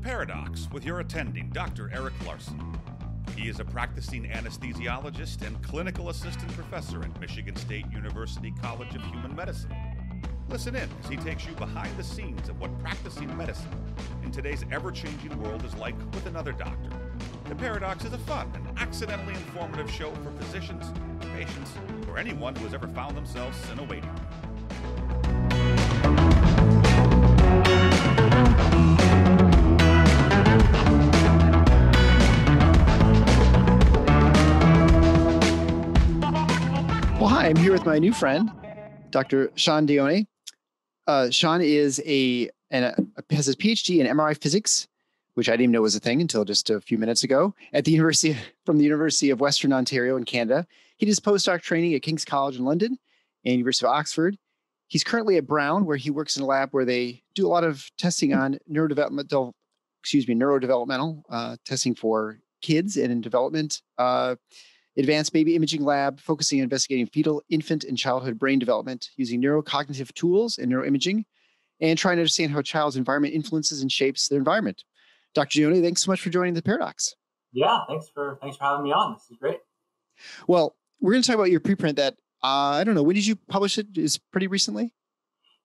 Paradox with your attending, Dr. Eric Larson. He is a practicing anesthesiologist and clinical assistant professor at Michigan State University College of Human Medicine. Listen in as he takes you behind the scenes of what practicing medicine in today's ever-changing world is like with another doctor. The Paradox is a fun and accidentally informative show for physicians, patients, or anyone who has ever found themselves in a waiting room. Well, hi, I'm here with my new friend, Dr. Sean Deoni. Sean is has his PhD in MRI physics, which I didn't even know was a thing until just a few minutes ago, from the University of Western Ontario in Canada. He did his postdoc training at King's College in London and University of Oxford. He's currently at Brown, where he works in a lab where they do a lot of testing on neurodevelopmental testing for kids and in development. Advanced baby imaging lab focusing on investigating fetal, infant, and childhood brain development using neurocognitive tools and neuroimaging, and trying to understand how a child's environment influences and shapes their environment. Dr. Deoni, thanks so much for joining the Paradox. Yeah, thanks for having me on. This is great. Well, we're going to talk about your preprint that I don't know, when did you publish it? Is pretty recently?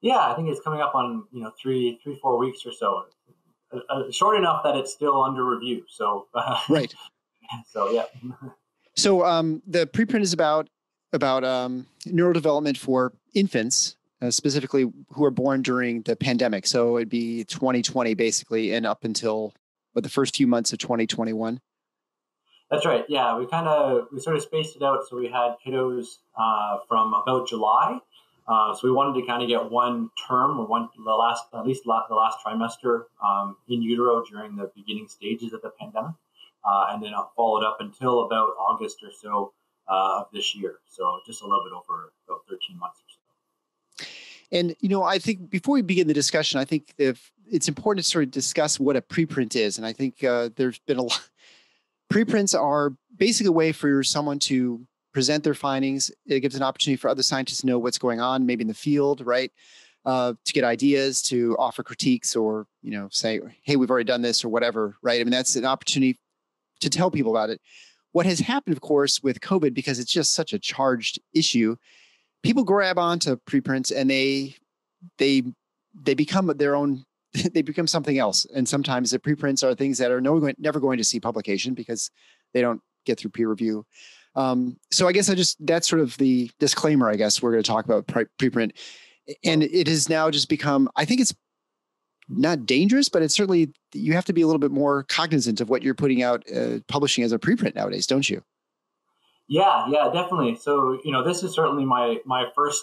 Yeah, I think it's coming up on 4 weeks or so. Short enough that it's still under review. So right. So yeah. So the preprint is about neurodevelopment for infants, specifically who are born during the pandemic. So it'd be 2020 basically, and up until the first few months of 2021. That's right. Yeah, we sort of spaced it out. So we had kiddos from about July. So we wanted to kind of get one term or the last trimester in utero during the beginning stages of the pandemic. And then followed up until about August or so of this year. So just a little bit over about 13 months or so. And, I think before we begin the discussion, I think it's important to sort of discuss what a preprint is. And I think there's been a lot. Preprints are basically a way for someone to present their findings. It gives an opportunity for other scientists to know what's going on, maybe in the field, right? To get ideas, to offer critiques, or, say, hey, we've already done this or whatever, right? I mean, that's an opportunity to tell people about it. What has happened, of course, with COVID, because it's just such a charged issue, people grab onto preprints and they become their own, they become something else. And sometimes the preprints are things that are never going to see publication because they don't get through peer review. So I guess that's sort of the disclaimer, I guess, we're going to talk about preprint. And it has now just become, I think it's not dangerous, but it's certainly, you have to be a little bit more cognizant of what you're putting out, publishing as a preprint nowadays, don't you? Yeah, definitely. So, this is certainly my first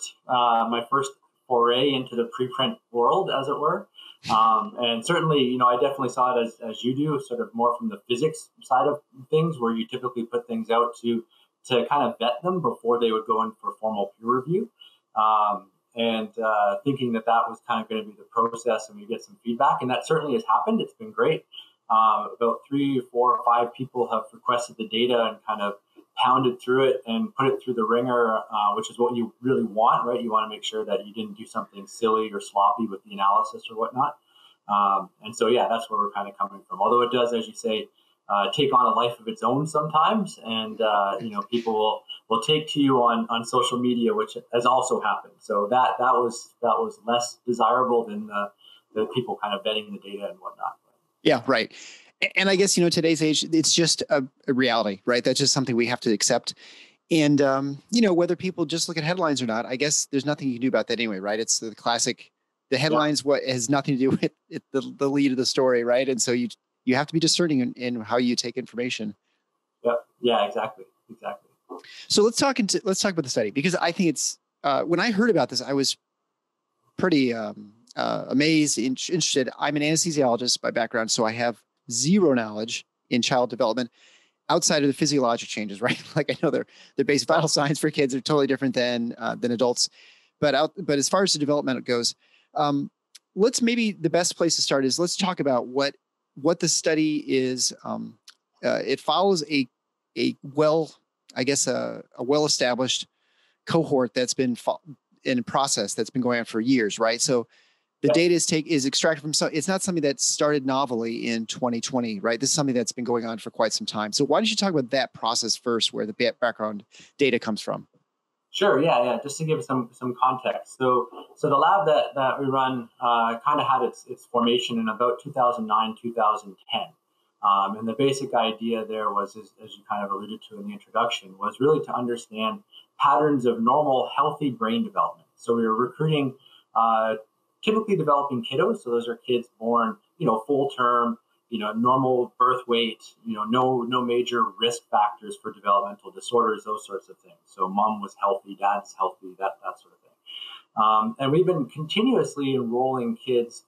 foray into the preprint world, as it were. And certainly, I definitely saw it as you do, sort of more from the physics side of things, where you typically put things out to kind of vet them before they would go in for formal peer review. And thinking that was kind of going to be the process and we get some feedback. And that certainly has happened. It's been great. About 3, 4, 5 people have requested the data and kind of pounded through it and put it through the ringer, which is what you really want, right? You want to make sure that you didn't do something silly or sloppy with the analysis or whatnot. And so, yeah, that's where we're kind of coming from. Although it does, as you say, take on a life of its own sometimes. And, people will take to you on social media, which has also happened. So that was less desirable than the people kind of vetting the data and whatnot. Yeah, right. And I guess, today's age, it's just a reality, right? That's just something we have to accept. And, whether people just look at headlines or not, I guess there's nothing you can do about that anyway, right? It's the classic, the headlines, what has nothing to do with it, the lead of the story, right? And so you have to be discerning in how you take information. Yeah, exactly. So let's talk about the study, because I think it's, when I heard about this, I was pretty amazed, interested. I'm an anesthesiologist by background, so I have zero knowledge in child development outside of the physiologic changes, right? Like I know their basic vital signs for kids are totally different than adults, but as far as the development goes, maybe the best place to start is let's talk about what the study is. It follows a well-established cohort that's been in a process that's been going on for years, right? So The data is extracted from it's not something that started novelly in 2020, right? This is something that's been going on for quite some time. So why don't you talk about that process first, where the background data comes from? Sure. Yeah. Just to give some context. So the lab that we run kind of had its formation in about 2009, 2010. And the basic idea there was, as you kind of alluded to in the introduction, was really to understand patterns of normal, healthy brain development. So we were recruiting typically developing kiddos. So those are kids born, full term, normal birth weight, no major risk factors for developmental disorders, those sorts of things. So mom was healthy, dad's healthy, that sort of thing. And we've been continuously enrolling kids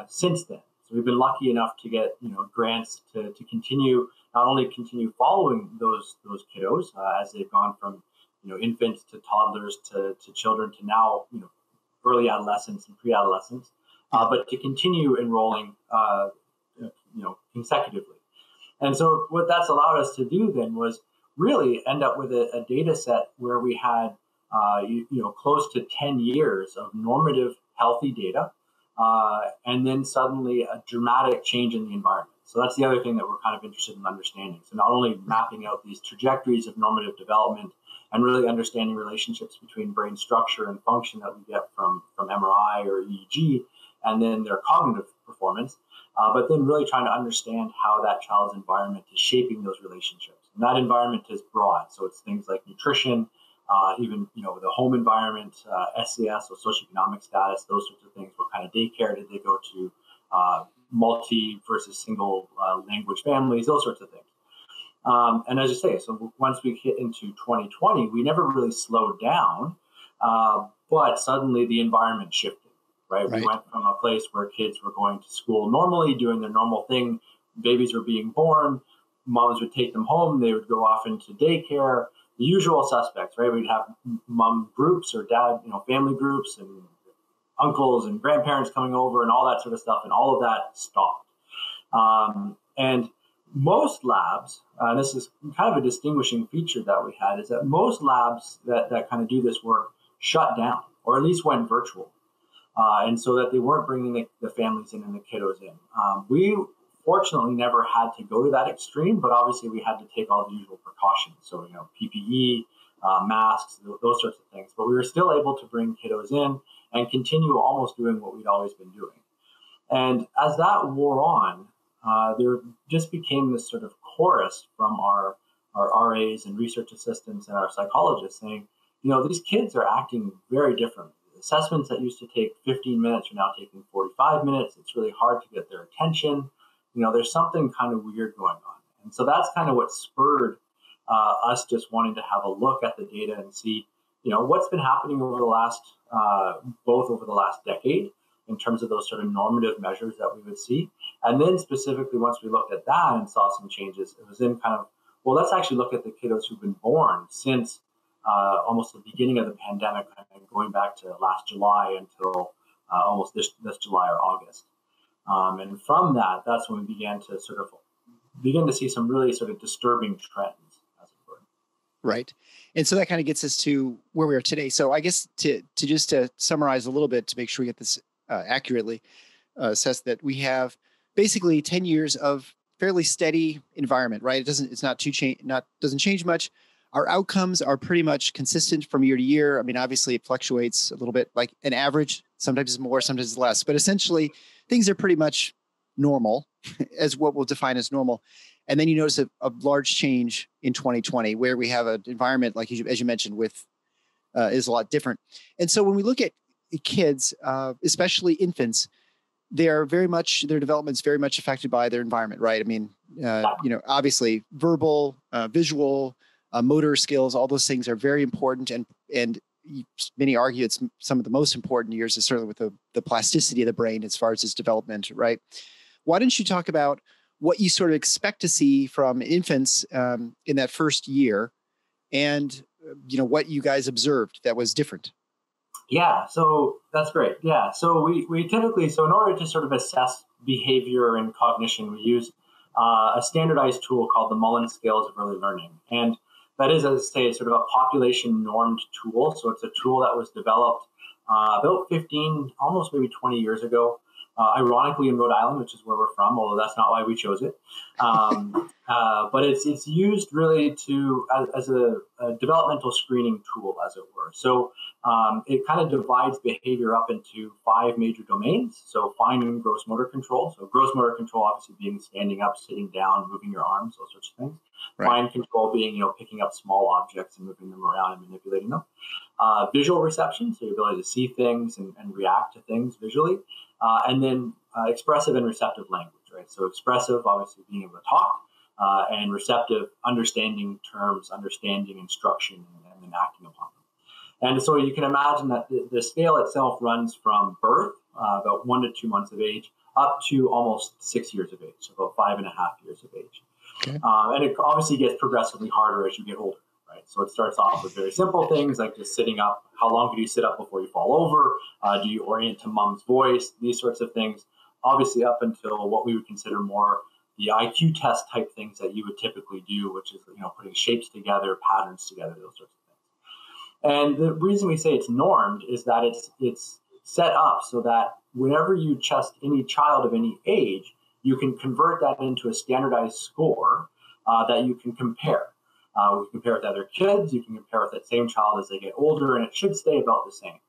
since then. So we've been lucky enough to get, grants to continue, not only continue following those kiddos as they've gone from, infants to toddlers to children to now, early adolescents and pre-adolescents, but to continue enrolling, consecutively. And so what that's allowed us to do then was really end up with a data set where we had, close to 10 years of normative healthy data, and then suddenly a dramatic change in the environment. So that's the other thing that we're kind of interested in understanding. So not only mapping out these trajectories of normative development and really understanding relationships between brain structure and function that we get from MRI or EEG, and then their cognitive performance, but then really trying to understand how that child's environment is shaping those relationships. And that environment is broad. So it's things like nutrition, even, the home environment, SES, so socioeconomic status, those sorts of things. What kind of daycare did they go to? Multi versus single language families, those sorts of things. And as you say, so once we hit into 2020, we never really slowed down, but suddenly the environment shifted, right? We went from a place where kids were going to school normally, doing their normal thing. Babies were being born. Moms would take them home. They would go off into daycare. The usual suspects, right? We'd have mom groups or dad, family groups and uncles and grandparents coming over and all that sort of stuff. And all of that stopped. And most labs, and this is kind of a distinguishing feature that we had, is that most labs that kind of do this work shut down or at least went virtual. And so that they weren't bringing the families in and the kiddos in. We fortunately never had to go to that extreme, but obviously we had to take all the usual precautions. So, PPE, masks, those sorts of things. But we were still able to bring kiddos in and continue almost doing what we'd always been doing. And as that wore on, there just became this sort of chorus from our RAs and research assistants and our psychologists saying, these kids are acting very differently. Assessments that used to take 15 minutes are now taking 45 minutes. It's really hard to get their attention. There's something kind of weird going on. And so that's kind of what spurred us just wanting to have a look at the data and see, what's been happening over the last, both over the last decade in terms of those sort of normative measures that we would see. And then specifically, once we looked at that and saw some changes, it was then kind of, well, let's actually look at the kiddos who've been born since almost the beginning of the pandemic, and going back to last July until almost this July or August. And from that, that's when we began to see some really sort of disturbing trends, as it were. Right. And so that kind of gets us to where we are today. So I guess to summarize a little bit to make sure we get this accurately assessed, that we have basically 10 years of fairly steady environment, right? Doesn't change much. Our outcomes are pretty much consistent from year to year. I mean, obviously it fluctuates a little bit, like an average, sometimes it's more, sometimes it's less, but essentially things are pretty much normal as what we'll define as normal. And then you notice a large change in 2020 where we have an environment, like as you mentioned, is a lot different. And so when we look at kids, especially infants, their development's very much affected by their environment, right? I mean, obviously verbal, visual, motor skills, all those things are very important. And many argue it's some of the most important years, is certainly with the plasticity of the brain as far as its development, right? Why don't you talk about what you sort of expect to see from infants in that first year, and what you guys observed that was different? Yeah, so that's great. Yeah, so we typically, in order to sort of assess behavior and cognition, we use a standardized tool called the Mullen scales of early learning. And that is, as I say, sort of a population normed tool. So it's a tool that was developed about 15, almost maybe 20 years ago. Ironically, in Rhode Island, which is where we're from, although that's not why we chose it. But it's used really as a developmental screening tool, as it were. So it kind of divides behavior up into 5 major domains. So fine and gross motor control. So gross motor control, obviously, being standing up, sitting down, moving your arms, those sorts of things. Right. Fine control being, picking up small objects and moving them around and manipulating them. Visual reception, so your ability to see things and react to things visually. And then expressive and receptive language, right? So expressive, obviously being able to talk, and receptive, understanding terms, understanding instruction, and then acting upon them. And so you can imagine that the scale itself runs from birth, about 1 to 2 months of age, up to almost 6 years of age, so about 5.5 years of age. Okay. And it obviously gets progressively harder as you get older. Right. So it starts off with very simple things like just sitting up. How long do you sit up before you fall over? Do you orient to mom's voice? These sorts of things. Obviously up until what we would consider more the IQ test type things that you would typically do, which is, putting shapes together, patterns together, those sorts of things. And the reason we say it's normed is that it's set up so that whenever you test any child of any age, you can convert that into a standardized score that you can compare. We can compare it to other kids. You can compare it with that same child as they get older, and it should stay about the same.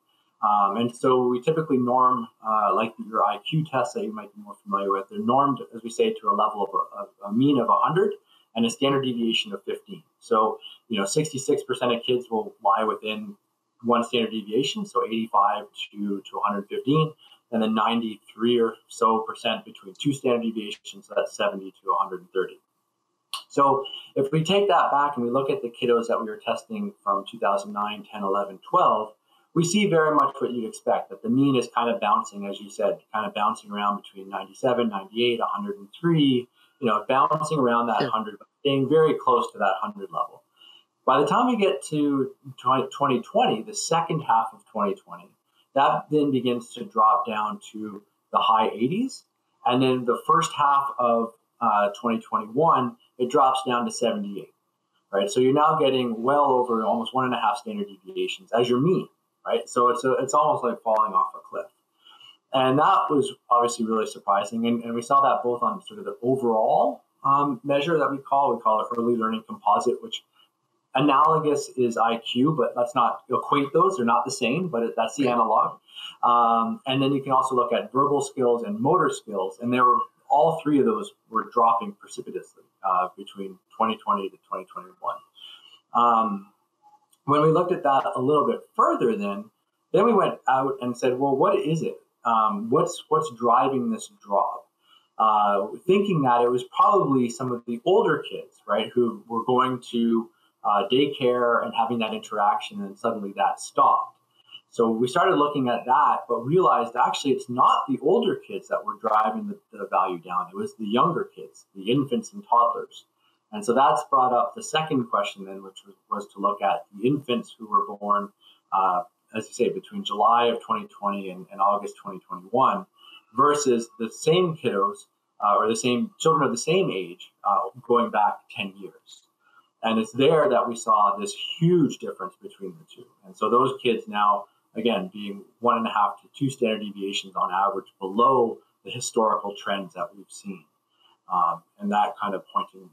And so we typically norm, like your IQ tests that you might be more familiar with, they're normed, as we say, to a level of a mean of 100 and a standard deviation of 15. So, 66% of kids will lie within one standard deviation, so 85 to 115, and then 93 or so percent between 2 standard deviations, so that's 70 to 130. So if we take that back and we look at the kiddos that we were testing from 2009, 10, 11, 12, we see very much what you'd expect, that the mean is kind of bouncing, as you said, kind of bouncing around between 97, 98, 103, bouncing around that 100, but staying very close to that 100 level. By the time we get to 2020, the second half of 2020, that then begins to drop down to the high 80s. And then the first half of 2021, it drops down to 78, right? So you're now getting well over almost 1.5 standard deviations as your mean, right? So it's almost like falling off a cliff. And that was obviously really surprising. And we saw that both on sort of the overall measure that we call it early learning composite, which analogous is IQ, but let's not equate those. They're not the same, but that's the analog. And then you can also look at verbal skills and motor skills. And all 3 of those were dropping precipitously between 2020 to 2021. When we looked at that a little bit further, then we went out and said, well, what is it? What's driving this drop? Thinking that it was probably some of the older kids, right, who were going to daycare and having that interaction, and suddenly that stopped. So we started looking at that, but realized actually it's not the older kids that were driving the value down. It was the younger kids, the infants and toddlers. And so that's brought up the second question then, which was to look at the infants who were born, as you say, between July of 2020 and August 2021, versus the same kiddos or the same children of the same age going back 10 years. And it's there that we saw this huge difference between the two. And so those kids now, again, being 1.5 to 2 standard deviations on average below the historical trends that we've seen. And that kind of pointing,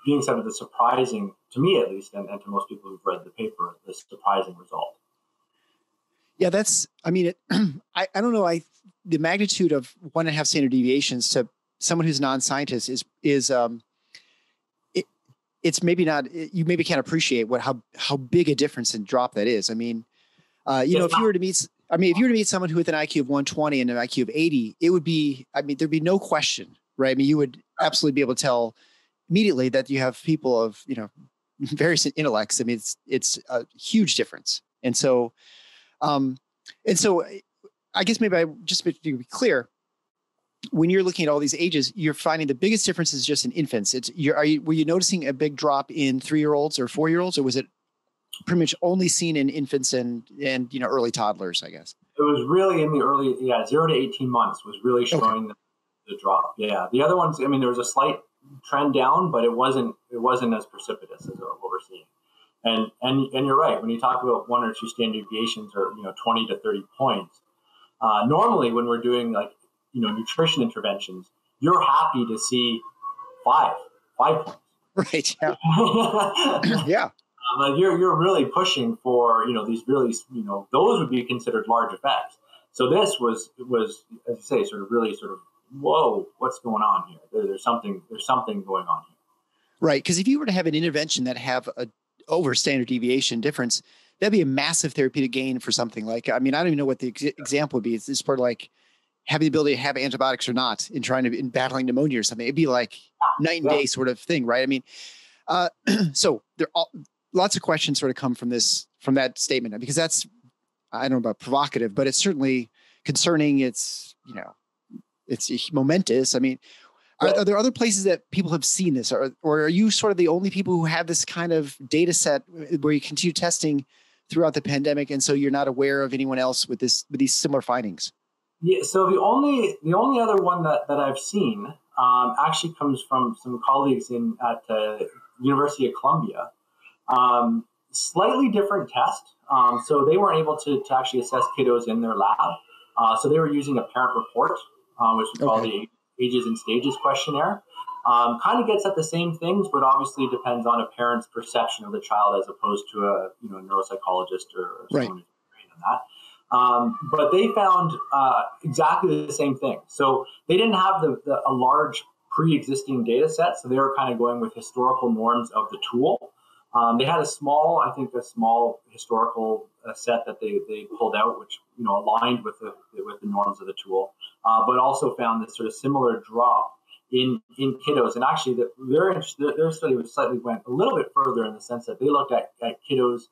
being some of the surprising, to me at least, and to most people who've read the paper, the surprising result. Yeah, I don't know. The magnitude of 1.5 standard deviations to someone who's a non-scientist is it's maybe not, you maybe can't appreciate how big a difference in drop that is. I mean, if you were to meet someone who with an IQ of 120 and an IQ of 80, it would be, there'd be no question, right? I mean, you would absolutely be able to tell immediately that you have people of, various intellects. I mean, it's a huge difference. And so I guess maybe just to be clear, when you're looking at all these ages, you're finding the biggest difference is just in infants. Were you noticing a big drop in 3-year-olds or 4-year-olds, or was it pretty much only seen in infants and early toddlers, I guess? It was really in the early, 0 to 18 months was really showing the drop. Yeah. The other ones, there was a slight trend down, but it wasn't as precipitous as what we're seeing. And you're right, when you talk about 1 or 2 standard deviations or 20 to 30 points, normally when we're doing like nutrition interventions, you're happy to see 5 points. Right. Yeah. Yeah. Like you're really pushing for these really those would be considered large effects. So this was as you say sort of whoa, what's going on here? There's something going on here. Right, because if you were to have an intervention that have a over standard deviation difference, that'd be a massive therapeutic gain for something like, I don't even know what the example would be. It's sort of like having the ability to have antibiotics or not in battling pneumonia or something. It'd be like night and day sort of thing, right? So there are lots of questions sort of come from that statement, because that's, I don't know about provocative, but it's certainly concerning. It's, it's momentous. Are there other places that people have seen this, or are you sort of the only people who have this kind of data set where you continue testing throughout the pandemic, and so you're not aware of anyone else with these similar findings? Yeah. So the only other one that I've seen actually comes from some colleagues at University of Columbia. Slightly different test. So they weren't able to actually assess kiddos in their lab. So they were using a parent report, which we call the Ages and Stages questionnaire. Kind of gets at the same things, but obviously depends on a parent's perception of the child as opposed to a neuropsychologist or someone who's trained on that. But they found exactly the same thing. So they didn't have a large pre-existing data set, so they were kind of going with historical norms of the tool. They had a small historical set that they pulled out, which aligned with the norms of the tool, but also found this sort of similar drop in kiddos. And actually, their study went a little bit further in the sense that they looked at kiddos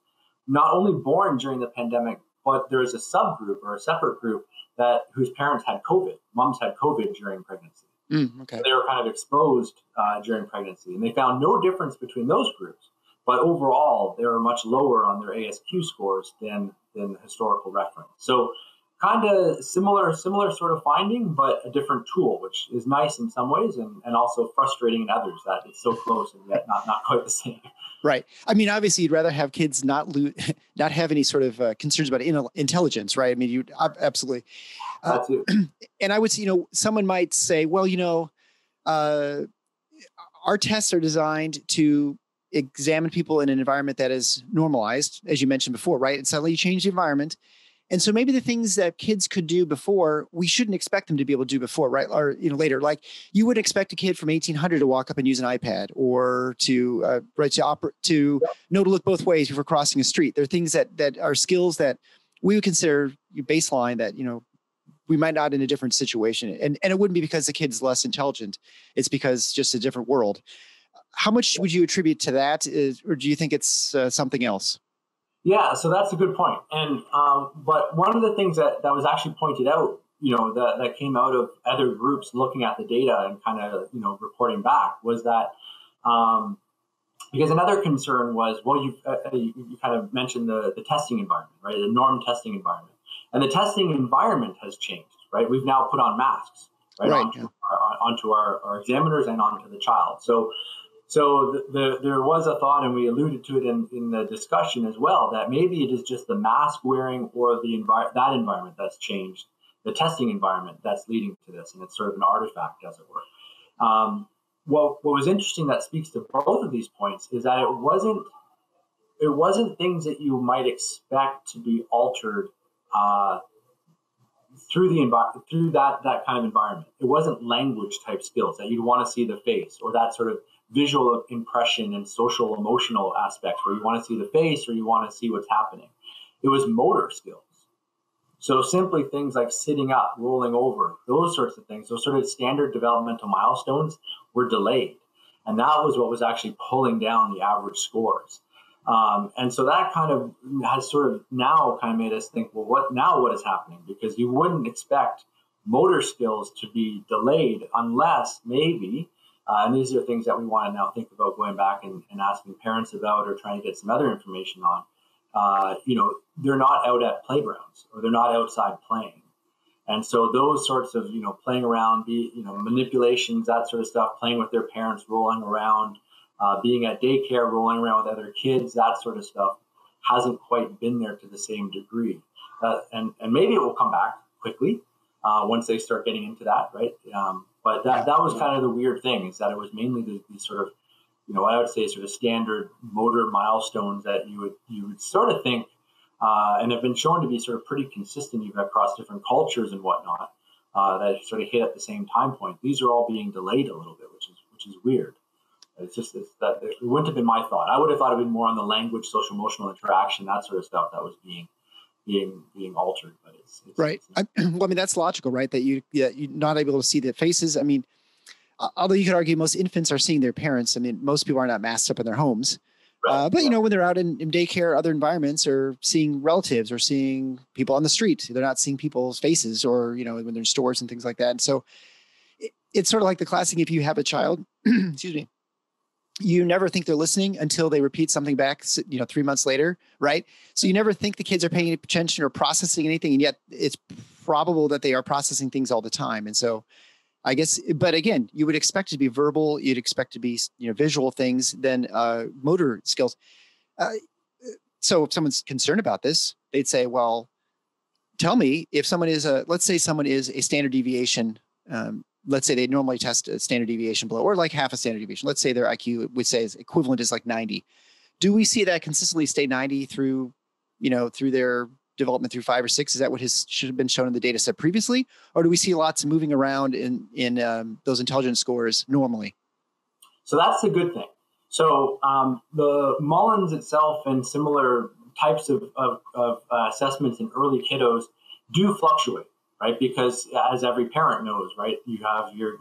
not only born during the pandemic, but there's a subgroup or a separate group whose parents had COVID. Moms had COVID during pregnancy. Okay. So they were kind of exposed during pregnancy, and they found no difference between those groups. But overall, they were much lower on their ASQ scores than historical reference. So kind of similar sort of finding, but a different tool, which is nice in some ways and also frustrating in others that it's so close and yet not quite the same. Right. Obviously, you'd rather have kids not have any sort of concerns about intelligence, right? You absolutely. That's it. And I would say, someone might say, well, our tests are designed to examine people in an environment that is normalized, as you mentioned before, right? And suddenly you change the environment. And so maybe the things that kids could do before, we shouldn't expect them to be able to do before, right? Or, later, like you would expect a kid from 1800 to walk up and use an iPad, or to know to look both ways before crossing a street. There are things that are skills that we would consider baseline that, we might not in a different situation. And it wouldn't be because the kid's less intelligent. It's because just a different world. How much would you attribute to that? Or do you think it's something else? Yeah, so that's a good point. And but one of the things that was actually pointed out, that came out of other groups looking at the data and kind of, reporting back was that because another concern was, well, you kind of mentioned the testing environment, right? The norm testing environment. And the testing environment has changed, right? We've now put on masks, right? Onto our examiners and onto the child. So there was a thought, and we alluded to it in the discussion as well, that maybe it is just the mask wearing or that environment that's changed, the testing environment that's leading to this, and it's sort of an artifact, as it were. What was interesting that speaks to both of these points is that it wasn't things that you might expect to be altered through that kind of environment. It wasn't language type skills that you'd want to see the face, or that sort of visual impression and social emotional aspects where you want to see the face or you want to see what's happening. It was motor skills. So simply things like sitting up, rolling over, those sorts of things, those sort of standard developmental milestones were delayed. And that was what was actually pulling down the average scores. And so that kind of has sort of now kind of made us think, well, what is happening? Because you wouldn't expect motor skills to be delayed unless maybe, and these are things that we want to now think about going back and asking parents about, or trying to get some other information on. They're not out at playgrounds, or they're not outside playing. And so those sorts of, playing around, manipulations, that sort of stuff, playing with their parents, rolling around, being at daycare, rolling around with other kids, that sort of stuff hasn't quite been there to the same degree. And maybe it will come back quickly once they start getting into that, right? But that was kind of the weird thing, is that it was mainly the sort of, I would say sort of standard motor milestones that you would sort of think, and have been shown to be sort of pretty consistent even across different cultures and whatnot, that sort of hit at the same time point. These are all being delayed a little bit, which is weird. It's that it wouldn't have been my thought. I would have thought it would be more on the language, social emotional interaction, that sort of stuff that was being altered. But it's right. Well, I mean, that's logical, right? That you're not able to see the faces. I mean, although you could argue most infants are seeing their parents. I mean, most people are not masked up in their homes. Right. But, when they're out in daycare, other environments, or seeing relatives or seeing people on the street, they're not seeing people's faces, or, when they're in stores and things like that. And so it's sort of like the classic, if you have a child, excuse me, you never think they're listening until they repeat something back, 3 months later, right? So you never think the kids are paying attention or processing anything, and yet it's probable that they are processing things all the time. And so I guess, but again, you would expect it to be verbal, you'd expect it to be, visual things, then motor skills. So if someone's concerned about this, they'd say, well, tell me if someone is let's say someone is a standard deviation, let's say they normally test a standard deviation below, or like half a standard deviation. Let's say their IQ would say is equivalent is like 90. Do we see that consistently stay 90 through their development through 5 or 6? Is that what should have been shown in the data set previously? Or do we see lots of moving around in those intelligence scores normally? So that's a good thing. So the Mullens itself and similar types of assessments in early kiddos do fluctuate, right? Because as every parent knows, right, you have your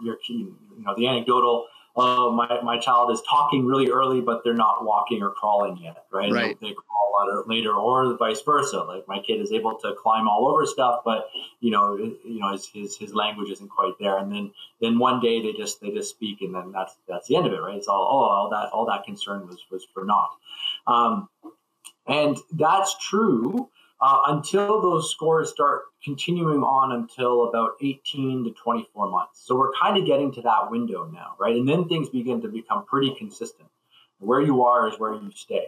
the anecdotal, my child is talking really early, but they're not walking or crawling yet, right? Right. They crawl later, or vice versa. Like my kid is able to climb all over stuff, but his language isn't quite there. And then one day they just speak, and then that's the end of it, right? It's all that concern was for naught. And that's true until those scores start continuing on until about 18 to 24 months. So we're kind of getting to that window now, right? And then things begin to become pretty consistent. Where you are is where you stay.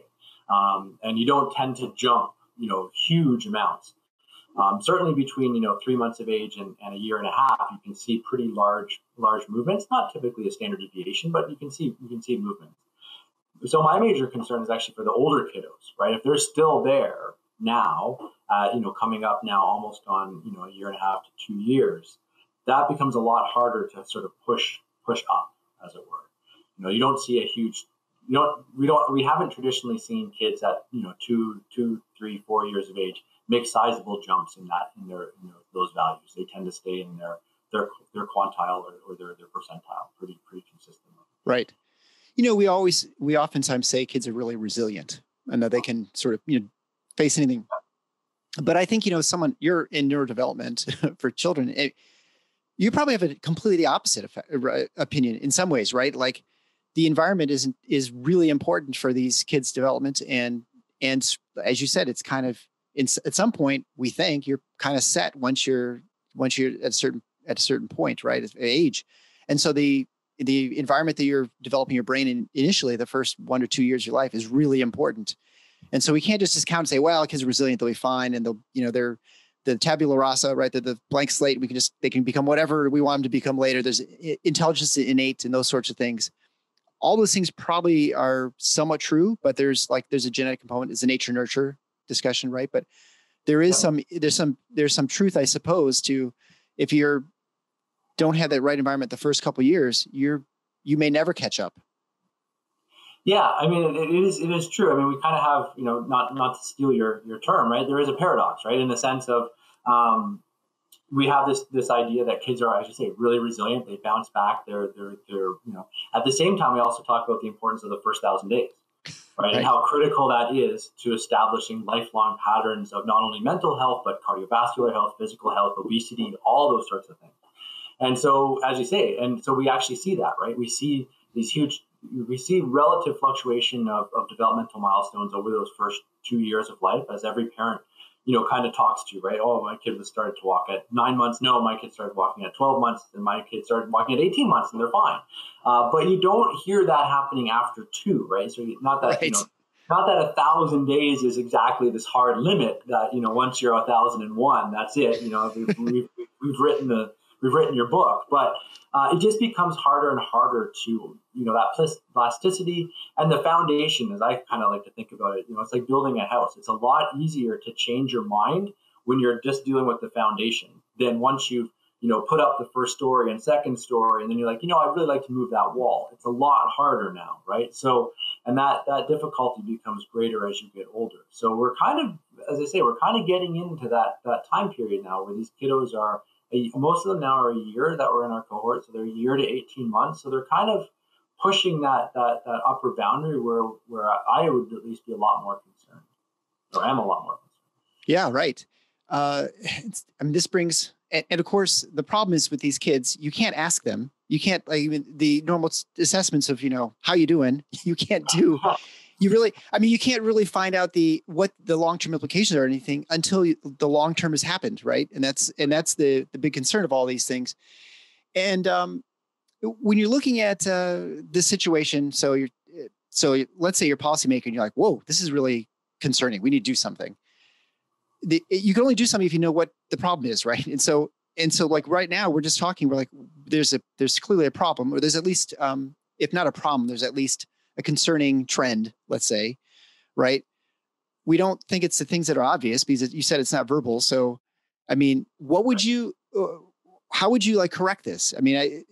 And you don't tend to jump, huge amounts. Certainly between, 3 months of age and a year and a half, you can see pretty large movements, not typically a standard deviation, but you can see movements. So my major concern is actually for the older kiddos, right? If they're still there now, coming up now almost on, a year and a half to 2 years, that becomes a lot harder to sort of push up, as it were. You don't see a huge, we haven't traditionally seen kids at, 2, 3, 4 years of age make sizable jumps in those values. They tend to stay in their quantile or their percentile pretty consistently. Right. We oftentimes say kids are really resilient and that they can sort of, face anything. But I think, you're in neurodevelopment for children. You probably have a completely opposite opinion in some ways, right? Like the environment is really important for these kids' development. And as you said, it's kind of, at some point, we think you're kind of set once you're at a certain point, right? At age. And so the environment that you're developing your brain in initially, the first 1 or 2 years of your life, is really important. And so we can't just discount and say, well, kids are resilient, they'll be fine. And they're the tabula rasa, right? The blank slate, they can become whatever we want them to become later. There's intelligence innate and those sorts of things. All those things probably are somewhat true, but there's a genetic component, it's a nature nurture discussion, right? But there's some truth, I suppose, to if you don't have that right environment the first couple of years, you may never catch up. Yeah, I mean, it is true. I mean, we kind of have, not to steal your term, right? There is a paradox, right? In the sense of we have this idea that kids are, I should say, really resilient. They bounce back. They're At the same time, we also talk about the importance of the first 1,000 days, right? And how critical that is to establishing lifelong patterns of not only mental health, but cardiovascular health, physical health, obesity, all those sorts of things. And so, as you say, and so we actually see that, right? We see relative fluctuation of developmental milestones over those first 2 years of life, as every parent, kind of talks to you, right? Oh, my kid was started to walk at 9 months. No, my kid started walking at 12 months, and my kid started walking at 18 months, and they're fine. But you don't hear that happening after 2, right? So not that, right. Not that 1,000 days is exactly this hard limit that, once you're 1,001, that's it. We've written your book, but it just becomes harder and harder to, that plasticity and the foundation, as I kind of like to think about it, it's like building a house. It's a lot easier to change your mind when you're just dealing with the foundation than once you've, put up the first story and second story, and then you're like, I'd really like to move that wall. It's a lot harder now, right? So, and that difficulty becomes greater as you get older. So we're kind of, as I say, we're kind of getting into that time period now where these kiddos are, most of them now are a year that we're in our cohort, so they're a year to 18 months. So they're kind of pushing that upper boundary where I would at least be a lot more concerned, or am a lot more concerned. Yeah, right. This brings, and of course, the problem is with these kids, you can't ask them. You can't, like, even the normal assessments of, how you doing, you can't do. You can't really find out what the long-term implications are or anything until the long-term has happened, right? And that's the big concern of all these things. And when you're looking at this situation, so let's say you're a policymaker and you're like, whoa, this is really concerning. We need to do something. You can only do something if you know what the problem is, right? And so like right now we're just talking, we're like, there's clearly a problem, or there's at least, if not a problem, there's at least a concerning trend, let's say, right? We don't think it's the things that are obvious because you said it's not verbal. So, what would you, how would you like correct this? Do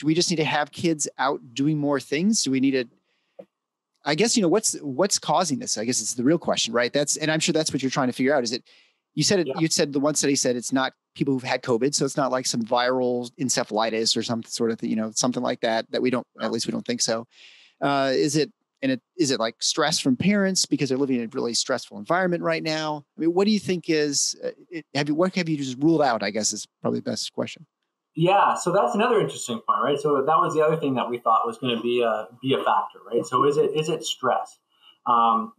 we just need to have kids out doing more things? Do we need to, I guess, what's causing this? I guess it's the real question, right? And I'm sure that's what you're trying to figure out. Is it, you said the one study said it's not people who've had COVID. So it's not like some viral encephalitis or some sort of, something like that we don't, at least we don't think so. Is it like stress from parents because they're living in a really stressful environment right now? What do you think is, what have you just ruled out, I guess, is probably the best question. Yeah, so that's another interesting point, right? So that was the other thing that we thought was going to be a factor, right? So is it stress?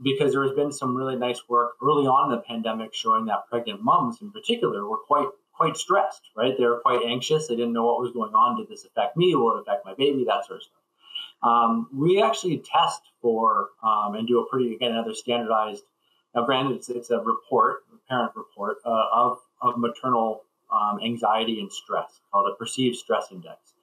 Because there has been some really nice work early on in the pandemic showing that pregnant moms in particular were quite stressed, right? They were quite anxious. They didn't know what was going on. Did this affect me? Will it affect my baby? That sort of stuff. We actually test for and do another standardized. Now, granted, it's a report, a parent report of maternal anxiety and stress, called the perceived stress index.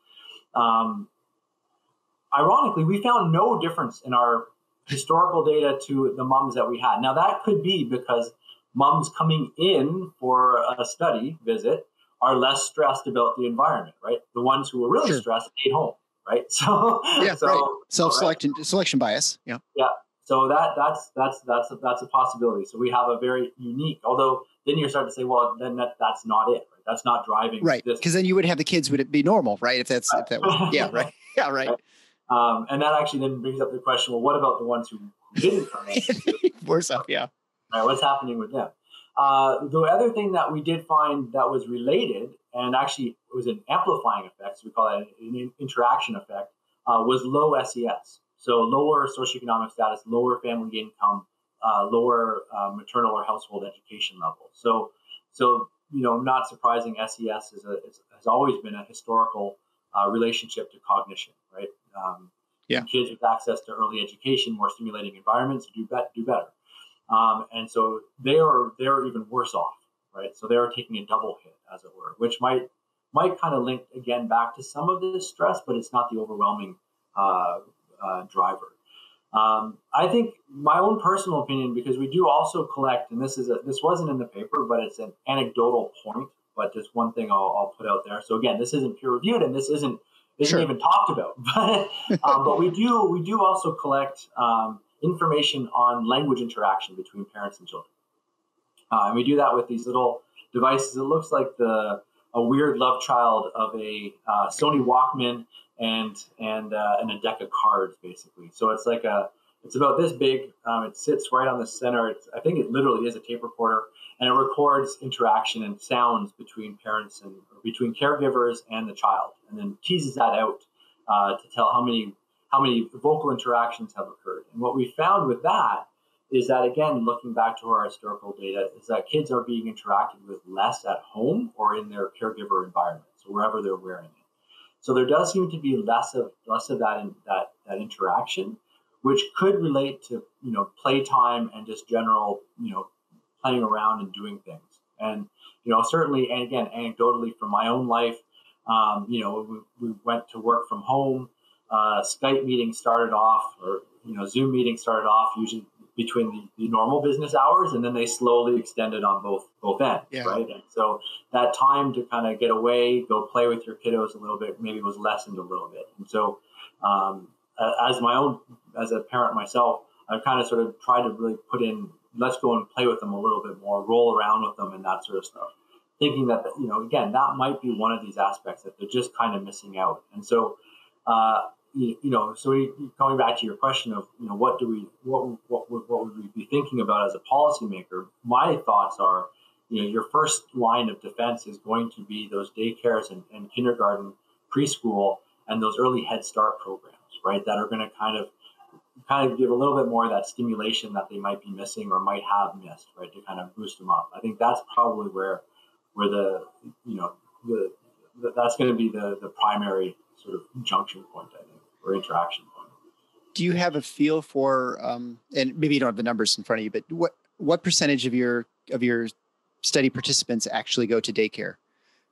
Ironically, we found no difference in our historical data to the moms that we had. Now, that could be because moms coming in for a study visit are less stressed about the environment, right? The ones who were really stressed stayed home, right? So yeah, right. Selection bias. Yeah. Yeah. So that's a possibility. So we have a very unique, although then you start to say, well, then that's not it. Right? That's not driving. Right. Because then you would have the kids, would it be normal, right? If that was, yeah, right. Yeah, right. And that actually then brings up the question, well, what about the ones who didn't come in? Worse off, yeah. Right, what's happening with them? The other thing that we did find that was related, and actually it was an amplifying effect, so we call that an interaction effect, was low SES. So lower socioeconomic status, lower family income, lower maternal or household education level. So not surprising, SES has always been a historical relationship to cognition, right? Kids with access to early education, more stimulating environments do better. And so they're even worse off, right? So they're taking a double hit, as it were, which might kind of link again back to some of this stress, but it's not the overwhelming driver. I think my own personal opinion, because we do also collect, and this wasn't in the paper, but it's an anecdotal point, but just one thing I'll put out there. So again, this isn't peer reviewed, and this isn't even talked about, but we do also collect information on language interaction between parents and children, and we do that with these little devices. It looks like a weird love child of a Sony Walkman and a deck of cards, basically. So it's like it's about this big. It sits right on the center. I think it literally is a tape recorder, and it records interaction and sounds between parents and between caregivers and the child, and then teases that out to tell how many vocal interactions have occurred. And what we found with that is that, again, looking back to our historical data, is that kids are being interacted with less at home or in their caregiver environment, so wherever they're wearing it. So there does seem to be less of that interaction, which could relate to, playtime and just general, playing around and doing things. And, certainly, and again, anecdotally from my own life, we went to work from home. Skype meetings started off, or, Zoom meetings started off usually between the normal business hours, and then they slowly extended on both ends, right? And so that time to kind of get away, go play with your kiddos a little bit, maybe was lessened a little bit. And so as a parent myself, I've kind of sort of tried to really put in, let's go and play with them a little bit more, roll around with them and that sort of stuff. Thinking that, again, that might be one of these aspects that they're just kind of missing out. And so, so going back to your question of, what would we be thinking about as a policymaker? My thoughts are, your first line of defense is going to be those daycares and kindergarten, preschool, and those early Head Start programs, right? That are going to kind of give a little bit more of that stimulation that they might be missing or might have missed, right? To kind of boost them up. I think that's probably where that's going to be the primary sort of junction point, I think, or interaction point. Do you have a feel for, and maybe you don't have the numbers in front of you, but what percentage of your study participants actually go to daycare?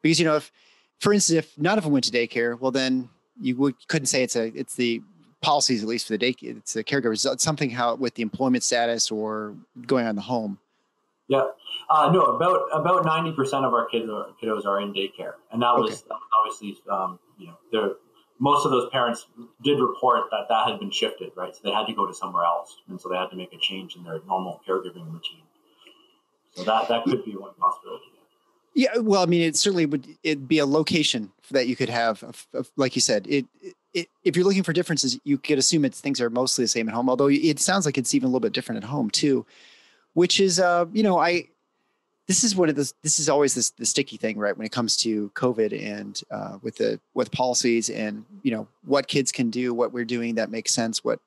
Because, if, for instance, if none of them went to daycare, well, then you couldn't say it's the policies, at least for the daycare, it's the caregivers. It's something how with the employment status or going on the home. Yeah, no, about 90% of our kiddos are in daycare, and that was obviously, most of those parents did report that had been shifted, right? So they had to go to somewhere else, and so they had to make a change in their normal caregiving routine. So that could be one possibility. Yeah, well, I mean, it'd be a location that you could have, like you said, if you're looking for differences, you could assume things are mostly the same at home, although it sounds like it's even a little bit different at home too, which is, this is always the sticky thing, right? When it comes to COVID and with policies and, what kids can do, what we're doing that makes sense, what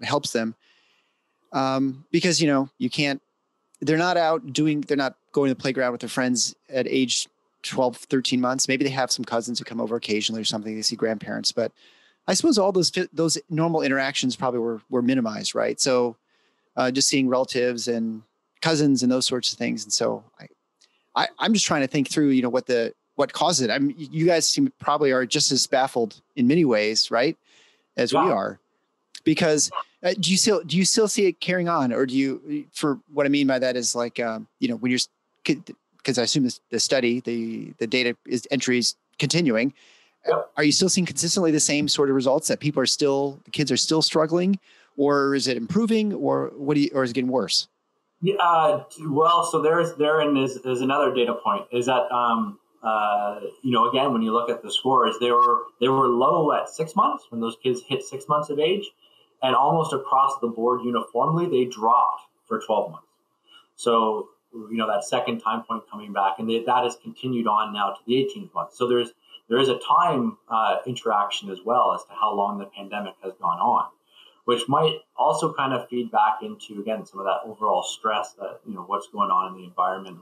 helps them. Because, they're not going to the playground with their friends at age 12, 13 months. Maybe they have some cousins who come over occasionally or something. They see grandparents, but I suppose all those normal interactions probably were minimized, right? So just seeing relatives and cousins and those sorts of things. And so I'm just trying to think through, what caused it. You guys probably are just as baffled in many ways, right, as we are, because do you still see it carrying on, or do you? For what I mean by that is like, when you're, because I assume the study, the data is continuing. Yep. Are you still seeing consistently the same sort of results that the kids are still struggling, or is it improving, or or is it getting worse? Yeah, well, so there's another data point is that, again, when you look at the scores, they were low at 6 months when those kids hit 6 months of age, and almost across the board uniformly, they dropped for 12 months. So, that second time point coming back, and that has continued on now to the 18th month. So there is a time interaction as well as to how long the pandemic has gone on, which might also kind of feed back into, again, some of that overall stress that, what's going on in the environment,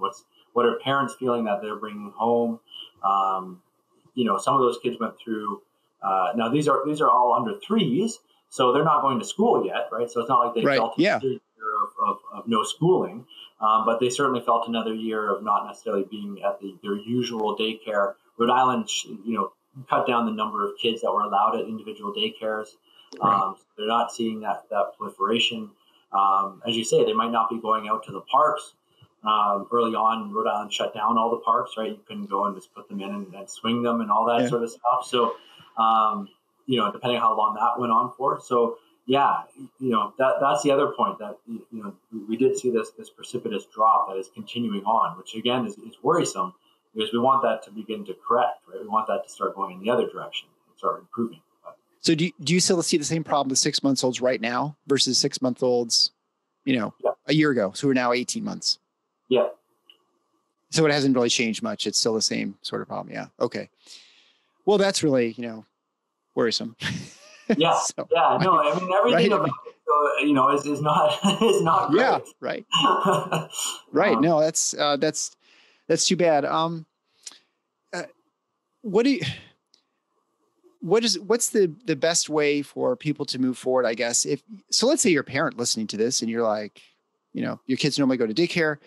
what are parents feeling that they're bringing home. Some of those kids went through, now these are all under threes, so they're not going to school yet, right? So it's not like they felt a year of no schooling, but they certainly felt another year of not necessarily being at their usual daycare. Rhode Island, cut down the number of kids that were allowed at individual daycares. So they're not seeing that proliferation. As you say, they might not be going out to the parks. Early on, Rhode Island shut down all the parks, right? You couldn't go and just put them in and swing them and all that sort of stuff. So, depending on how long that went on for. So, that's the other point that, we did see this precipitous drop that is continuing on, which again is worrisome because we want that to begin to correct, right? We want that to start going in the other direction and start improving. So do you still see the same problem with 6 months olds right now versus 6 month olds, a year ago? So we're now 18 months. Yeah. So it hasn't really changed much. It's still the same sort of problem. Yeah. Okay. Well, that's really, worrisome. Yeah. No, I mean, everything about it So, is not is not great. Yeah, right. Right. No, that's too bad. What's the best way for people to move forward, I guess? So let's say you're a parent listening to this and you're like, your kids normally go to daycare.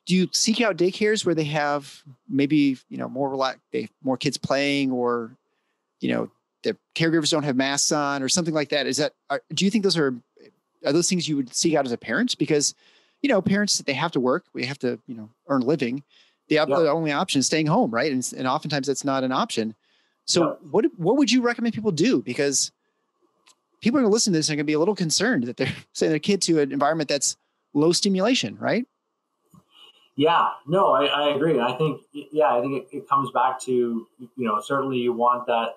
Do you seek out daycares where they have maybe, more kids playing, or, their caregivers don't have masks on or something like that? Do you think those are those things you would seek out as a parent? Because, parents, they have to work. We have to, earn a living. The only option is staying home, right? And oftentimes that's not an option. So what would you recommend people do? Because people are going to listen to this and are going to be a little concerned that they're sending their kid to an environment that's low stimulation, right? Yeah, no, I agree. I think it comes back to, certainly you want that,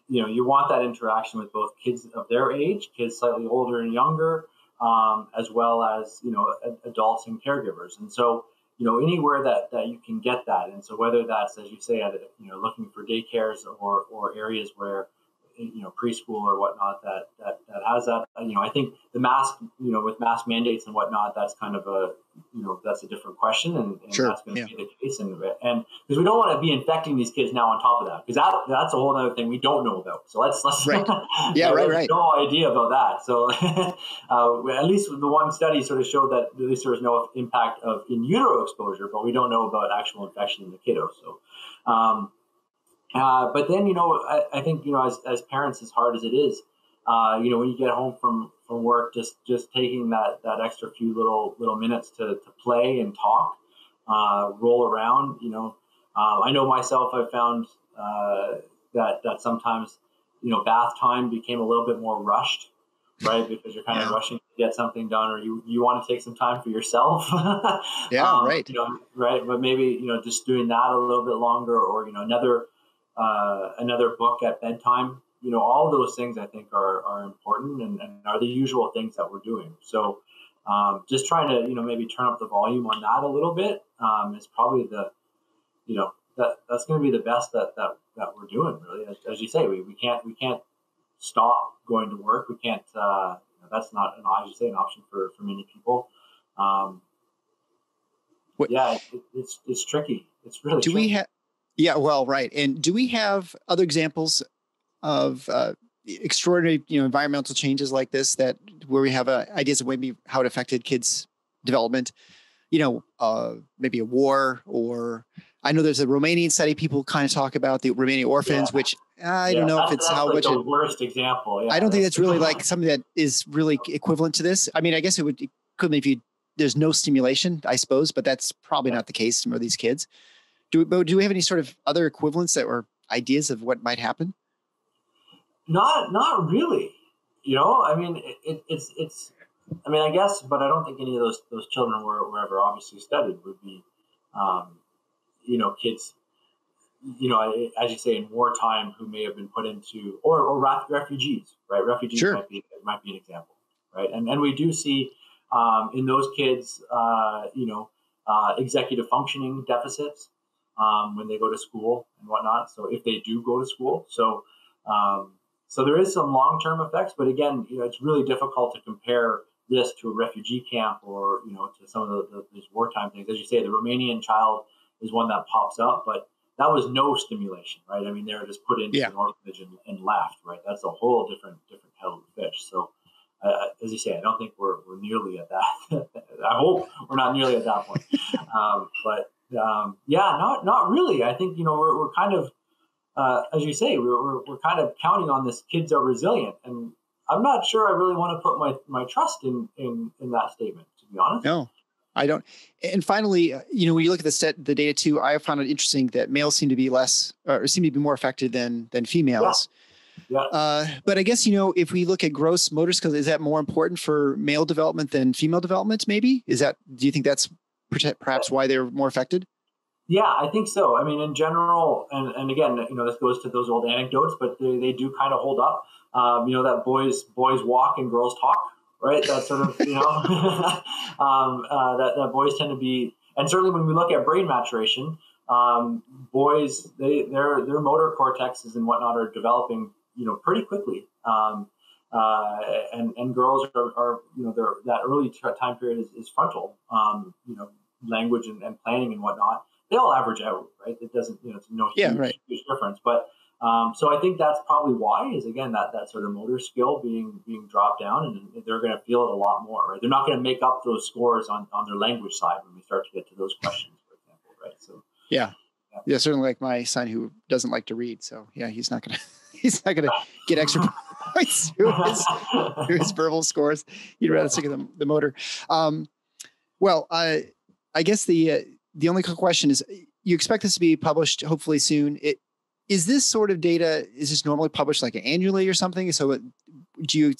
you want that interaction with both kids of their age, kids slightly older and younger, as well as, adults and caregivers. And so, anywhere that you can get that. And so whether that's, as you say, looking for daycares or areas where, preschool or whatnot that has that, I think the mask, with mask mandates and whatnot, that's kind of that's a different question, and sure. That's going to be the case. And because we don't want to be infecting these kids now on top of that, because that's a whole other thing we don't know about. So let's right. Yeah, right. No idea about that. So at least the one study sort of showed that at least there was no impact of in utero exposure, but we don't know about actual infection in the kiddo. So, but then, I think, as parents, as hard as it is, when you get home from work, just taking that extra few little minutes to play and talk, roll around, I know myself, I found that sometimes, bath time became a little bit more rushed, right? Because you're kind of rushing to get something done, or you want to take some time for yourself. Right. Right. But maybe, just doing that a little bit longer, or, another book at bedtime, all those things I think are important and are the usual things that we're doing. So just trying to, maybe turn up the volume on that a little bit is probably that's going to be the best that we're doing, really. As you say, we can't stop going to work. We can't, that's not, as you say, an option for many people. It's tricky. It's really tricky. Yeah, well, right. And do we have other examples of extraordinary, environmental changes like this, where we have ideas of maybe how it affected kids' development? Maybe a war, or I know there's a Romanian study people kind of talk about, the Romanian orphans, which I don't know if it's how much the worst example. Yeah, I don't think that's really like something that is really equivalent to this. I mean, I guess it could be if there's no stimulation, I suppose, but that's probably not the case for these kids. Do we have any sort of other equivalents or ideas of what might happen? Not really. I mean, it's. I mean, I guess, but I don't think any of those children were ever obviously studied. Would be, kids, as you say, in wartime, who may have been put into or refugees, right? Refugees sure. might be an example, right? And we do see in those kids, executive functioning deficits. When they go to school and whatnot. So if they do go to school, so there is some long-term effects, but again, it's really difficult to compare this to a refugee camp or, to some of these wartime things. As you say, the Romanian child is one that pops up, but that was no stimulation, right? I mean, they were just put into an orphanage and left, right? That's a whole different kettle of fish. So as you say, I don't think we're nearly at that. I hope we're not nearly at that point. But not really. I think, we're kind of, as you say, we're kind of counting on this kids are resilient. And I'm not sure I really want to put my trust in that statement, to be honest. No, I don't. And finally, when you look at the data too, I found it interesting that males seem to be more affected than females. Yeah. But I guess, if we look at gross motor skills, is that more important for male development than female development? Maybe do you think that's perhaps why they're more affected? Yeah, I think so. I mean, in general, and again, this goes to those old anecdotes, but they do kind of hold up. That boys walk and girls talk, right? That sort of, that boys tend to be, and certainly when we look at brain maturation, boys, their motor cortexes and whatnot are developing, pretty quickly. and girls are that early time period is frontal, language and planning and whatnot. They all average out, right? It doesn't, it's no huge difference. But so I think that's probably why is, again, that sort of motor skill being dropped down, and they're going to feel it a lot more, right? They're not going to make up those scores on their language side when we start to get to those questions, for example, right? So yeah, certainly like my son who doesn't like to read. So yeah, he's not gonna get extra points through his verbal scores. He'd rather stick with the motor. Well, I guess the only question is, you expect this to be published hopefully soon. Is this sort of data, is this normally published like annually or something? So do you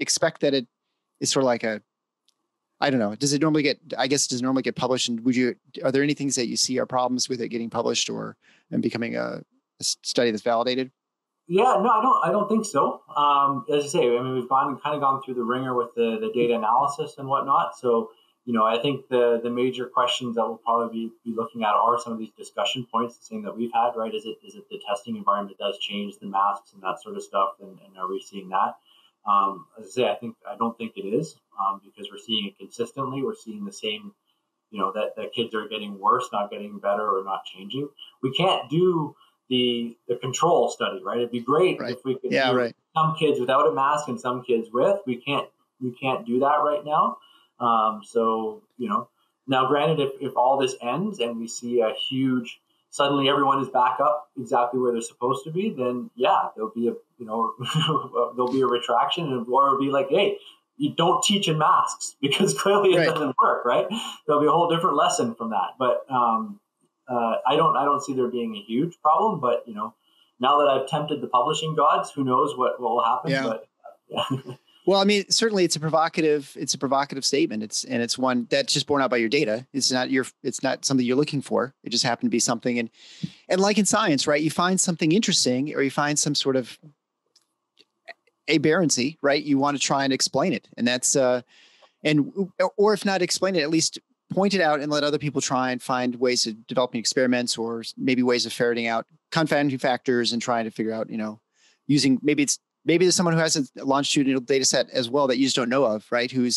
expect that it is sort of like I don't know, does it normally get published? And are there any things that you see are problems with it getting published and becoming a study that's validated? Yeah, no, I don't think so. As I say, I mean, we've kind of gone through the ringer with the data analysis and whatnot. So, I think the major questions that we'll probably be looking at are some of these discussion points, the same that we've had, right? Is it the testing environment does change the masks and that sort of stuff, and are we seeing that? As I say, I don't think it is, because we're seeing it consistently. We're seeing the same, that kids are getting worse, not getting better, or not changing. We can't do the control study, right? It'd be great if we could do some kids without a mask and some kids with. We can't do that right now. So, now granted, if all this ends and we see a huge, suddenly everyone is back up exactly where they're supposed to be, then there'll be there'll be a retraction, or it'll be like, hey, you don't teach in masks because clearly it doesn't work, right? There'll be a whole different lesson from that. But, I don't see there being a huge problem, but now that I've tempted the publishing gods, who knows what will happen, but Well, I mean, certainly it's a provocative statement. It's one that's just borne out by your data. It's not something you're looking for. It just happened to be something. And like in science, right? You find something interesting, or you find some sort of aberrancy, right? You want to try and explain it. And that's, or if not explain it, at least point it out and let other people try and find ways of developing experiments, or maybe ways of ferreting out confounding factors and trying to figure out, using, maybe there's someone who has a longitudinal data set as well that you just don't know of, right? That'd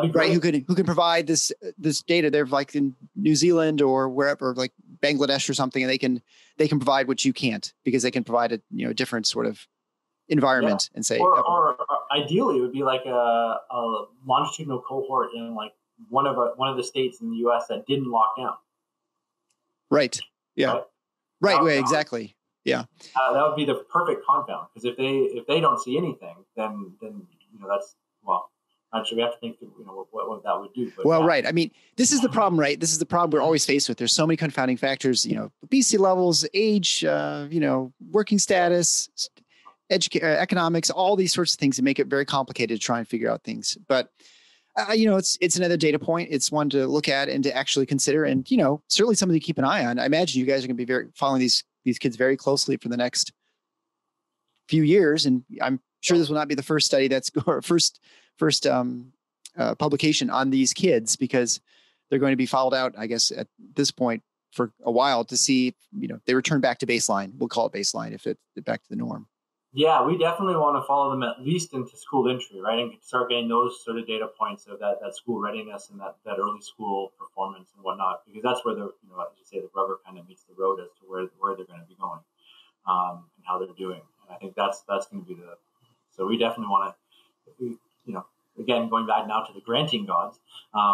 be great. Right, who can provide this data. They're like in New Zealand or wherever, like Bangladesh or something, and they can provide what you can't, because they can provide a different sort of environment and say. Or ideally, it would be like a longitudinal cohort in like one of the states in the U.S. that didn't lock down. Right. Yeah. Right. Exactly. Yeah. That would be the perfect confound, because if they don't see anything, then that's, well, actually we have to think what that would do. But right. I mean, this is the problem, right? This is the problem we're always faced with. There's so many confounding factors. Obesity levels, age, working status, economics, all these sorts of things that make it very complicated to try and figure out things. But it's another data point. It's one to look at and to actually consider, and certainly something to keep an eye on. I imagine you guys are going to be following these kids very closely for the next few years, and I'm sure this will not be the first study first publication on these kids, because they're going to be followed out, I guess, at this point for a while to see they return back to baseline. We'll call it baseline if it's back to the norm. Yeah, we definitely want to follow them at least into school entry, right? And start getting those sort of data points of that school readiness and that early school performance and whatnot, because that's where as you say, the rubber kind of meets the road as to where they're going to be going, and how they're doing. And I think that's going to be so we definitely want to, again, going back now to the granting gods,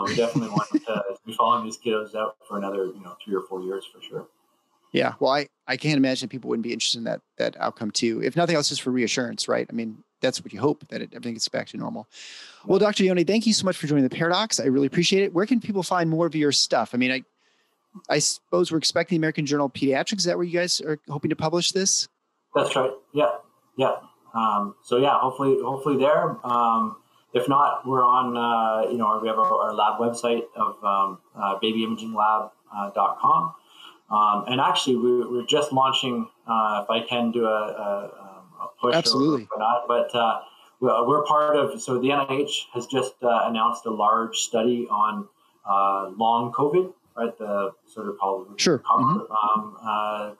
we definitely want to be following these kiddos out for another, 3 or 4 years for sure. Yeah. Well, I can't imagine people wouldn't be interested in that outcome too. If nothing else, just for reassurance, right? I mean, that's what you hope, that everything gets back to normal. Well, Dr. Deoni, thank you so much for joining the Paradox. I really appreciate it. Where can people find more of your stuff? I mean, I suppose we're expecting the American Journal of Pediatrics. Is that where you guys are hoping to publish this? That's right. Yeah. Yeah. Hopefully there. If not, we're on, we have our lab website of babyimaginglab.com. And actually, we're just launching, if I can do a push. Absolutely. Or not, but we're part of, so the NIH has just announced a large study on long COVID, right? The sort of called sure.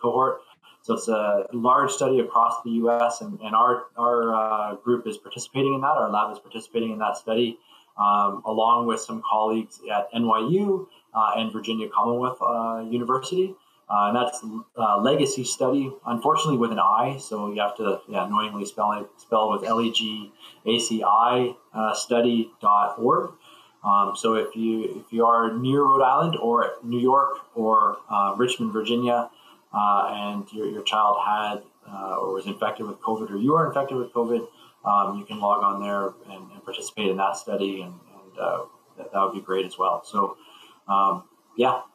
cohort. So it's a large study across the U.S., and our group is participating in that. Our lab is participating in that study, along with some colleagues at NYU and Virginia Commonwealth University. And that's a legacy study, unfortunately with an I, so you have to annoyingly spell with LEGACI study.org. So if you are near Rhode Island or New York or Richmond, Virginia, and your child had or was infected with COVID, or you are infected with COVID, you can log on there and participate in that study, and that would be great as well. So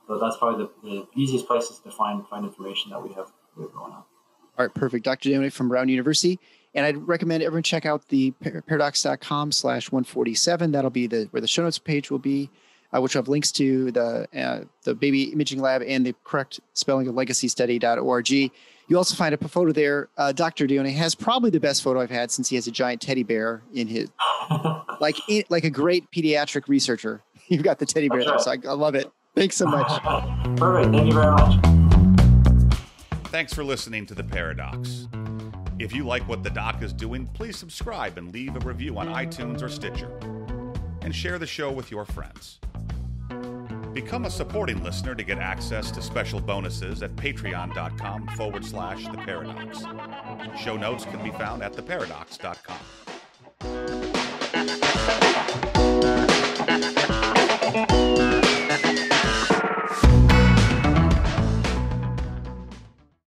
so that's probably the easiest places to find information that we have going on. All right, perfect. Dr. Deoni from Brown University. And I'd recommend everyone check out the paradox.com/147. That'll be where the show notes page will be, which will have links to the baby imaging lab and the correct spelling of legacystudy.org. You also find a photo there. Dr. Deoni has probably the best photo I've had, since he has a giant teddy bear in his, like a great pediatric researcher. You've got the teddy bear there, so I love it. Thanks so much. Perfect. Thank you very much. Thanks for listening to The Paradox. If you like what the doc is doing, please subscribe and leave a review on iTunes or Stitcher. And share the show with your friends. Become a supporting listener to get access to special bonuses at patreon.com/theparadox. Show notes can be found at theparadox.com.